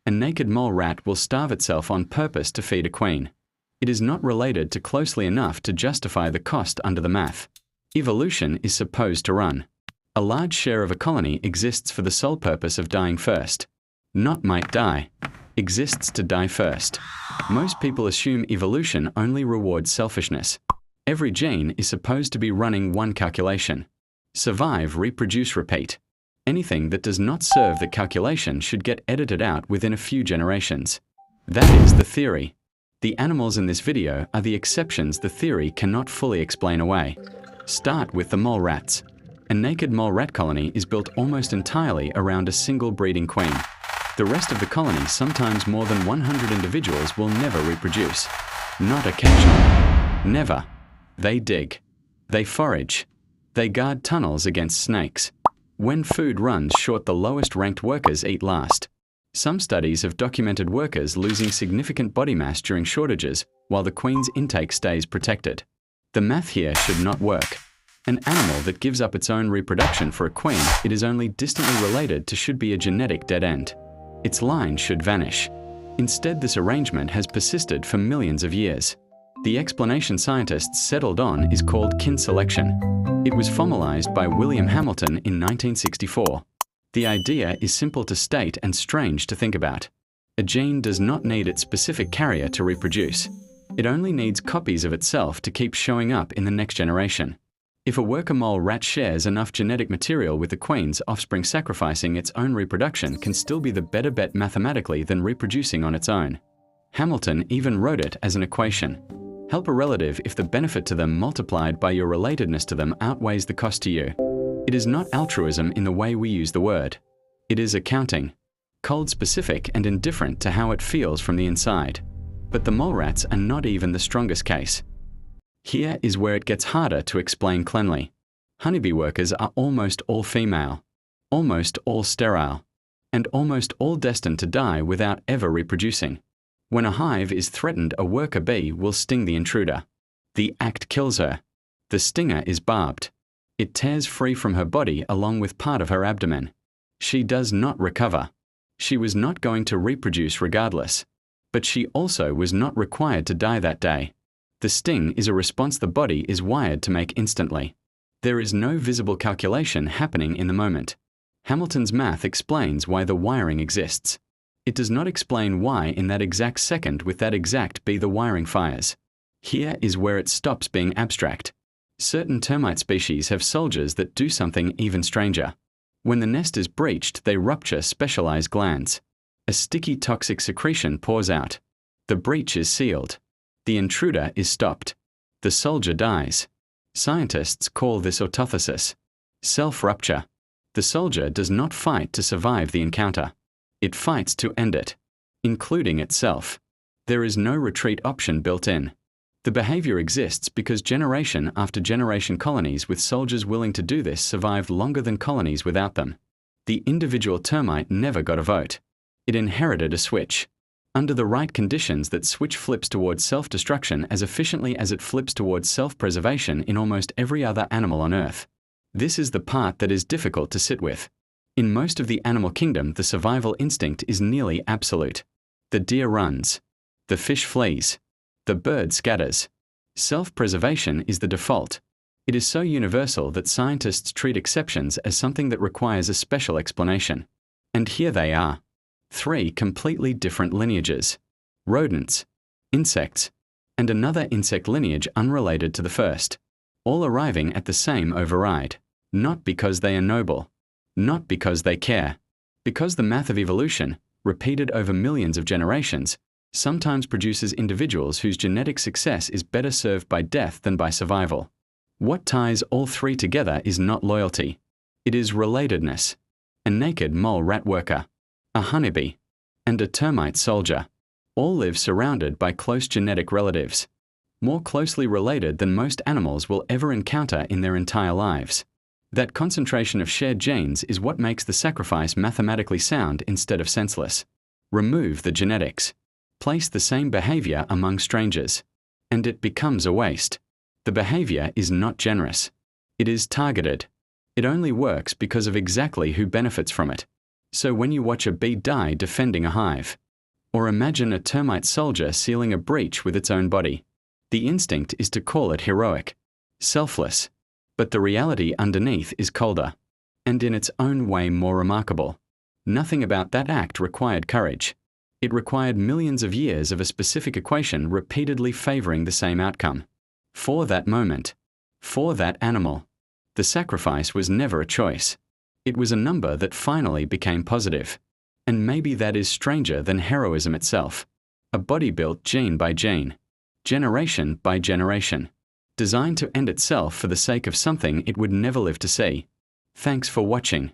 A naked mole rat will starve itself on purpose to feed a queen. It is not related to closely enough to justify the cost under the math. Evolution is supposed to run. A large share of a colony exists for the sole purpose of dying first. Not might die. Exists to die first. Most people assume evolution only rewards selfishness. Every gene is supposed to be running one calculation. Survive, reproduce, repeat. Anything that does not serve the calculation should get edited out within a few generations. That is the theory. The animals in this video are the exceptions the theory cannot fully explain away. Start with the mole rats. A naked mole rat colony is built almost entirely around a single breeding queen. The rest of the colony, sometimes more than 100 individuals, will never reproduce. Not occasionally. Never. They dig. They forage. They guard tunnels against snakes. When food runs short, the lowest ranked workers eat last. Some studies have documented workers losing significant body mass during shortages, while the queen's intake stays protected. The math here should not work. An animal that gives up its own reproduction for a queen it is only distantly related to should be a genetic dead end. Its line should vanish. Instead, this arrangement has persisted for millions of years. The explanation scientists settled on is called kin selection. It was formalized by William Hamilton in 1964. The idea is simple to state and strange to think about. A gene does not need its specific carrier to reproduce. It only needs copies of itself to keep showing up in the next generation. If a worker mole rat shares enough genetic material with the queen's offspring, sacrificing its own reproduction can still be the better bet mathematically than reproducing on its own. Hamilton even wrote it as an equation. Help a relative if the benefit to them multiplied by your relatedness to them outweighs the cost to you. It is not altruism in the way we use the word. It is accounting. Cold, specific, and indifferent to how it feels from the inside. But the mole rats are not even the strongest case. Here is where it gets harder to explain cleanly. Honeybee workers are almost all female, almost all sterile, and almost all destined to die without ever reproducing. When a hive is threatened, a worker bee will sting the intruder. The act kills her. The stinger is barbed. It tears free from her body along with part of her abdomen. She does not recover. She was not going to reproduce regardless. But she also was not required to die that day. The sting is a response the body is wired to make instantly. There is no visible calculation happening in the moment. Hamilton's math explains why the wiring exists. It does not explain why in that exact second with that exact bee the wiring fires. Here is where it stops being abstract. Certain termite species have soldiers that do something even stranger. When the nest is breached, they rupture specialized glands. A sticky toxic secretion pours out. The breach is sealed. The intruder is stopped. The soldier dies. Scientists call this autophasis. Self-rupture. The soldier does not fight to survive the encounter. It fights to end it, including itself. There is no retreat option built in. The behavior exists because generation after generation colonies with soldiers willing to do this survived longer than colonies without them. The individual termite never got a vote. It inherited a switch. Under the right conditions, that switch flips towards self-destruction as efficiently as it flips towards self-preservation in almost every other animal on Earth. This is the part that is difficult to sit with. In most of the animal kingdom, the survival instinct is nearly absolute. The deer runs. The fish flees. The bird scatters. Self-preservation is the default. It is so universal that scientists treat exceptions as something that requires a special explanation. And here they are. 3 completely different lineages. Rodents, insects, and another insect lineage unrelated to the first. All arriving at the same override. Not because they are noble. Not because they care. Because the math of evolution, repeated over millions of generations, sometimes produces individuals whose genetic success is better served by death than by survival. What ties all 3 together is not loyalty. It is relatedness. A naked mole rat worker, a honeybee, and a termite soldier. All live surrounded by close genetic relatives. More closely related than most animals will ever encounter in their entire lives. That concentration of shared genes is what makes the sacrifice mathematically sound instead of senseless. Remove the genetics. Place the same behavior among strangers. And it becomes a waste. The behavior is not generous. It is targeted. It only works because of exactly who benefits from it. So when you watch a bee die defending a hive, or imagine a termite soldier sealing a breach with its own body, the instinct is to call it heroic, selfless, but the reality underneath is colder, and in its own way more remarkable. Nothing about that act required courage. It required millions of years of a specific equation repeatedly favoring the same outcome. For that moment, for that animal, the sacrifice was never a choice. It was a number that finally became positive. And maybe that is stranger than heroism itself. A body built gene by gene, generation by generation, designed to end itself for the sake of something it would never live to see. Thanks for watching.